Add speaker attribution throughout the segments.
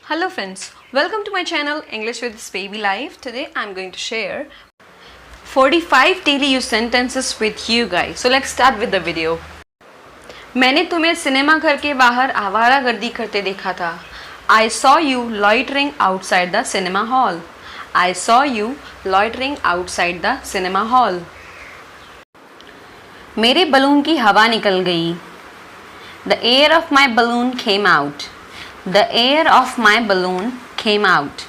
Speaker 1: Hello friends, welcome to my channel English with Baby Life. Today I'm going to share 45 daily use sentences with you guys. So let's start with the video. मैंने तुम्हें cinema घर के बाहर आवारागर्दी करते देखा था. I saw you loitering outside the cinema hall. I saw you loitering outside the cinema hall. मेरे balloon की हवा निकल गई. The air of my balloon came out. The air of my balloon came out.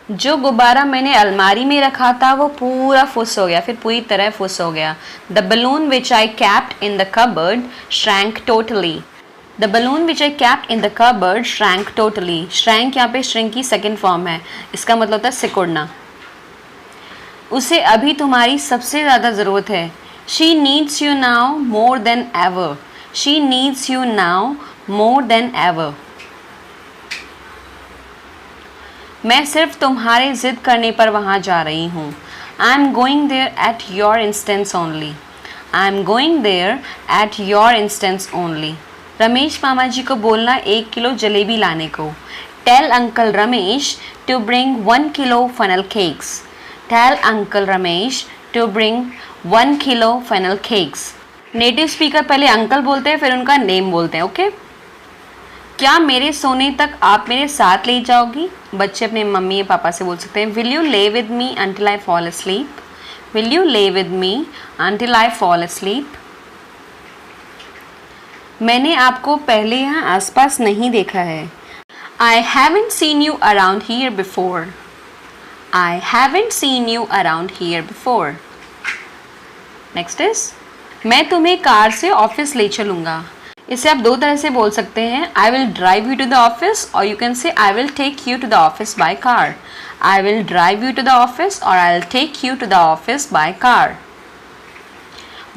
Speaker 1: जो गुब्बारा मैंने अलमारी में रखा था वो पूरा फुस हो गया, फिर पूरी तरह फुस हो गया. The balloon which I kept in the cupboard shrank totally. The balloon which I kept in the cupboard shrank totally. Shrank यहाँ पे shrink की सेकेंड फॉर्म है, इसका मतलब होता है सिकुड़ना. उसे अभी तुम्हारी सबसे ज़्यादा ज़रूरत है. She needs you now more than ever. She needs you now more than ever. मैं सिर्फ तुम्हारे ज़िद करने पर वहाँ जा रही हूँ. I am going there at your instance only. I am going there at your instance only. Ramesh मामा जी को बोलना 1 किलो जलेबी लाने को. Tell uncle Ramesh to bring 1 kilo funnel cakes. Tell uncle Ramesh to bring 1 kilo funnel cakes. Native speaker पहले uncle बोलते हैं, फिर उनका नेम बोलते हैं. ओके क्या मेरे सोने तक आप मेरे साथ ले जाओगी? बच्चे अपने मम्मी या पापा से बोल सकते हैं. विल यू ले with me until I fall asleep. Will you ले with me until I fall asleep. मैंने आपको पहले यहाँ आसपास नहीं देखा है. I haven't seen you around here before. I haven't seen you around here before. Next is मैं तुम्हें कार से ऑफिस ले चलूँगा. इसे आप दो तरह से बोल सकते हैं. I will drive you to the office और you can say I will take you to the office by car. I will drive you to the office और I will take you to the office by car.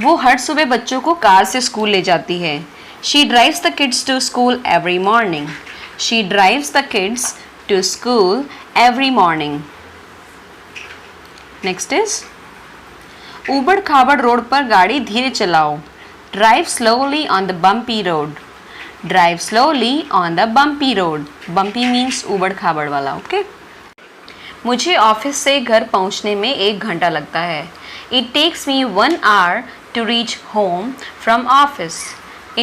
Speaker 1: वो हर सुबह बच्चों को car से school ले जाती है. She drives the kids to school every morning. She drives the kids to school every morning. Next is ऊबड़ खाबड़ रोड पर गाड़ी धीरे चलाओ. Drive slowly on the bumpy road. Drive slowly on the bumpy road. Bumpy means ऊबड़ खाबड़ वाला. Okay मुझे ऑफिस से घर पहुंचने में 1 घंटा लगता है. It takes me 1 hour to reach home from office.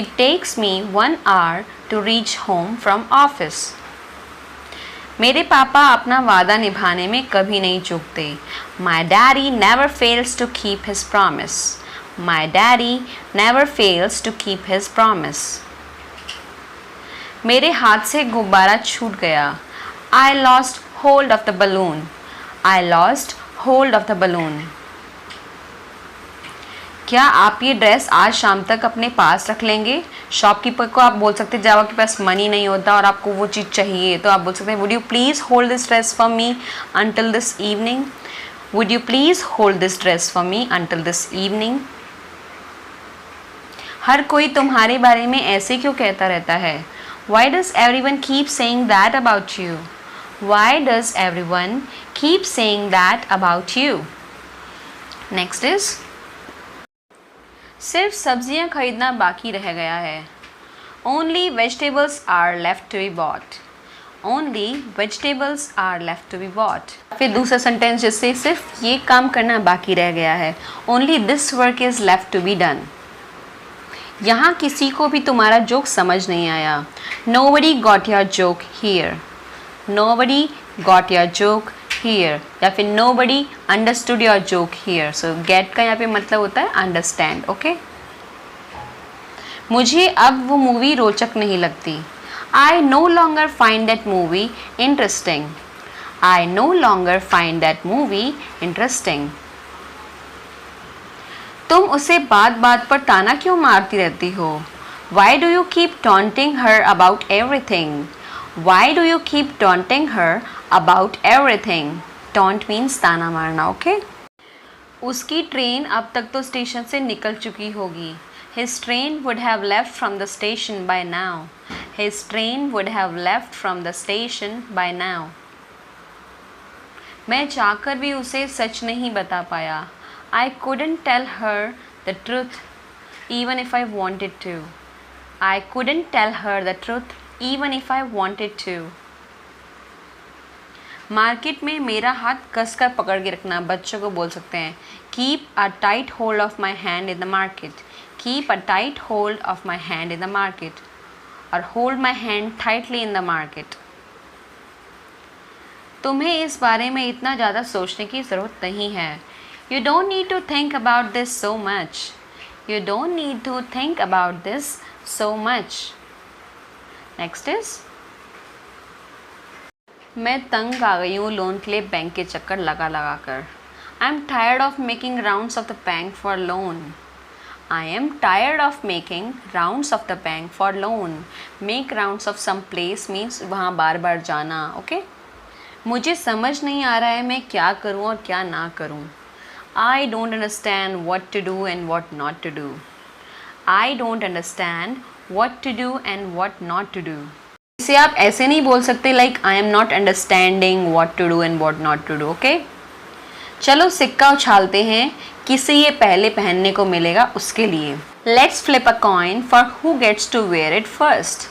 Speaker 1: It takes me 1 hour to reach home from office. मेरे पापा अपना वादा निभाने में कभी नहीं चूकते. My daddy never fails to keep his promise. My daddy never fails to keep his promise. मेरे हाथ से गुब्बारा छूट गया. I lost hold of the balloon. I lost hold of the balloon. क्या आप ये ड्रेस आज शाम तक अपने पास रख लेंगे? शॉपकीपर को आप बोल सकते हैं जब आपके पास मनी नहीं होता और आपको वो चीज़ चाहिए तो आप बोल सकते हैं would you please hold this dress for me until this evening. Would you please hold this dress for me until this evening. हर कोई तुम्हारे बारे में ऐसे क्यों कहता रहता है? Why does everyone keep saying that about you? Why does everyone keep saying that about you? Next is सिर्फ सब्जियां खरीदना बाकी रह गया है. Only vegetables are left to be bought. Only vegetables are left to be bought. फिर दूसरा sentence जिससे सिर्फ ये काम करना बाकी रह गया है. Only this work is left to be done. यहाँ किसी को भी तुम्हारा जोक समझ नहीं आया. Nobody got your joke here. Nobody got your joke here. या फिर nobody understood your joke here. So get का यहाँ पे मतलब होता है understand. Okay? मुझे अब वो मूवी रोचक नहीं लगती. I no longer find that movie interesting. I no longer find that movie interesting. तुम उसे बात बात पर ताना क्यों मारती रहती हो? Why do you keep taunting her about everything? Why do you keep taunting her about everything? Taunt means ताना मारना. ओके उसकी ट्रेन अब तक तो स्टेशन से निकल चुकी होगी. His train would have left from the station by now. His train would have left from the station by now. मैं चाहकर भी उसे सच नहीं बता पाया. I couldn't tell her the truth even if I wanted to. I couldn't tell her the truth even if I wanted to. Market में मेरा हाथ कस कर पकड़ के रखना, बच्चों को बोल सकते हैं keep a tight hold of my hand in the market, keep a tight hold of my hand in the market, और hold my hand tightly in the market. तुम्हें इस बारे में इतना ज़्यादा सोचने की ज़रूरत नहीं है। You don't need to think about this so much, you don't need to think about this so much. Next is मैं तंग आ गई हूँ लोन के लिए बैंक के चक्कर लगा लगा कर। I am tired of making rounds of the bank for loan, I am tired of making rounds of the bank for loan. Make rounds of some place means वहाँ बार बार जाना। ओके मुझे समझ नहीं आ रहा है मैं क्या करूँ और क्या ना करूँ। I don't understand what to do and what not to do, I don't understand what to do and what not to do. इसे आप ऐसे नहीं बोल सकते like I am not understanding what to do and what not to do. Okay चलो सिक्का उछालते हैं, किसे ये पहले पहनने को मिलेगा उसके लिए। Let's flip a coin for who gets to wear it first,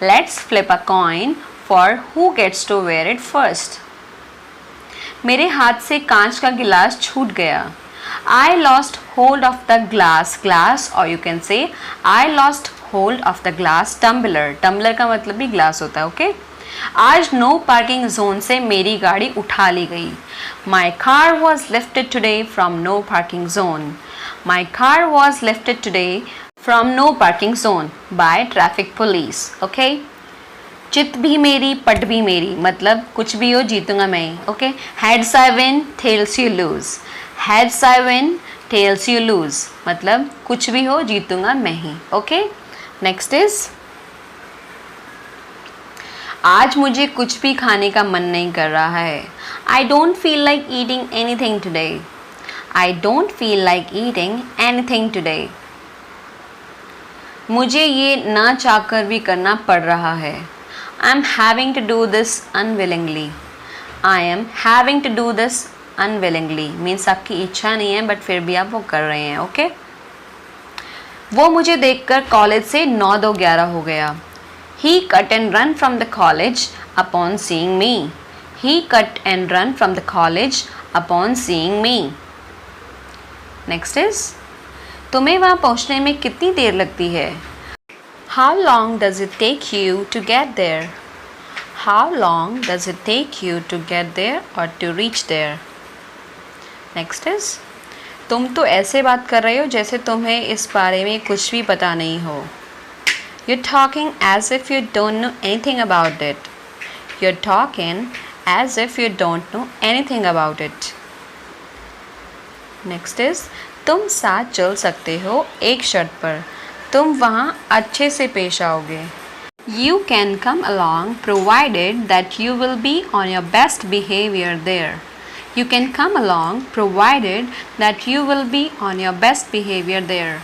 Speaker 1: let's flip a coin for who gets to wear it first. मेरे हाथ से कांच का गिलास छूट गया। I lost hold of the glass, or you can say I lost hold of the glass tumbler. Tumbler का मतलब भी ग्लास होता है। ओके आज नो पार्किंग जोन से मेरी गाड़ी उठा ली गई। My car was lifted today from no parking zone. My car was lifted today from no parking zone by traffic police. Okay? चित भी मेरी पट भी मेरी मतलब कुछ भी हो जीतूंगा मैं। Okay heads I win tells you lose, heads I win tells you lose मतलब कुछ भी हो जीतूंगा मैं ही। ओके नेक्स्ट इज आज मुझे कुछ भी खाने का मन नहीं कर रहा है। I don't feel like eating anything today, I don't feel like eating anything today. मुझे ये ना चाहकर भी करना पड़ रहा है। I am having to do this unwillingly. I am having to do this unwillingly means आपकी इच्छा नहीं है बट फिर भी आप वो कर रहे हैं। ओके वो मुझे देखकर कॉलेज से 9-2-11 हो गया। He cut and run from the college upon seeing me. He cut and run from the college upon seeing me. Next is तुम्हें वहाँ पहुँचने में कितनी देर लगती है? How long does it take you to get there? How long does it take you to get there or to reach there? Next is तुम तो ऐसे बात कर रहे हो जैसे तुम्हें इस बारे में कुछ भी पता नहीं हो। You're talking as if you don't know anything about it. You're talking as if you don't know anything about it. Next is तुम साथ चल सकते हो एक शर्त पर, तुम वहाँ अच्छे से पेश आओगे। You can come along provided that you will be on your best behavior there. You can come along provided that you will be on your best behavior there.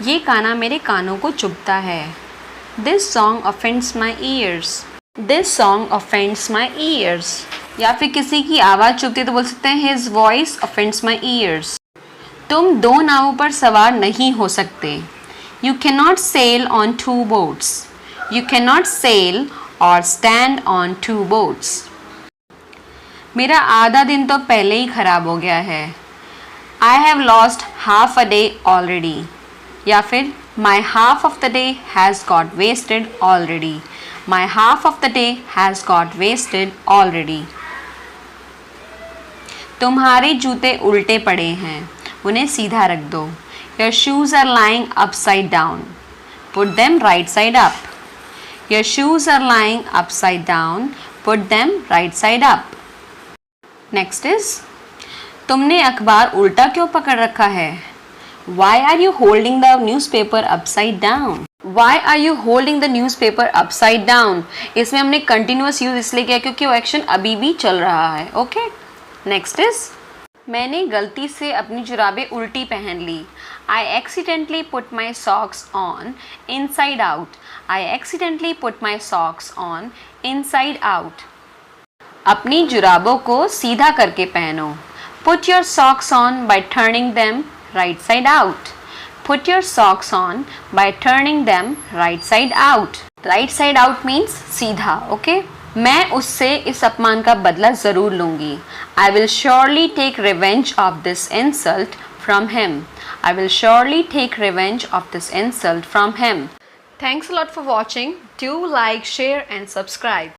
Speaker 1: ये गाना मेरे कानों को चुभता है। This song offends my ears. This song offends my ears. या फिर किसी की आवाज़ चुभती है तो बोल सकते हैं His voice offends my ears. तुम दो नावों पर सवार नहीं हो सकते। You cannot sail on two boats. You cannot sail or stand on two boats. मेरा आधा दिन तो पहले ही खराब हो गया है। I have lost half a day already. या फिर My half of the day has got wasted already. My half of the day has got wasted already. तुम्हारे जूते उल्टे पड़े हैं, उन्हें सीधा रख दो। Your shoes are lying upside down. Put them right side up. Your shoes are lying upside down. Put them right side up. Next is तुमने अखबार उल्टा क्यों पकड़ रखा है? Why are you holding the newspaper upside down? Why are you holding the newspaper upside down? इसमें हमने continuous use इसलिए किया क्योंकि वो एक्शन अभी भी चल रहा है। ओके नेक्स्ट इज मैंने गलती से अपनी जुराबें उल्टी पहन ली। I accidentally put my socks on inside out. I accidentally put my socks on inside out. अपनी जुराबों को सीधा करके पहनो। Put your socks on by turning them right side out. Put your socks on by turning them right side out. Right side out means सीधा, okay? मैं उससे इस अपमान का बदला ज़रूर लूँगी. I will surely take revenge of this insult from him. I will surely take revenge of this insult from him. Thanks a lot for watching. Do like, share and subscribe.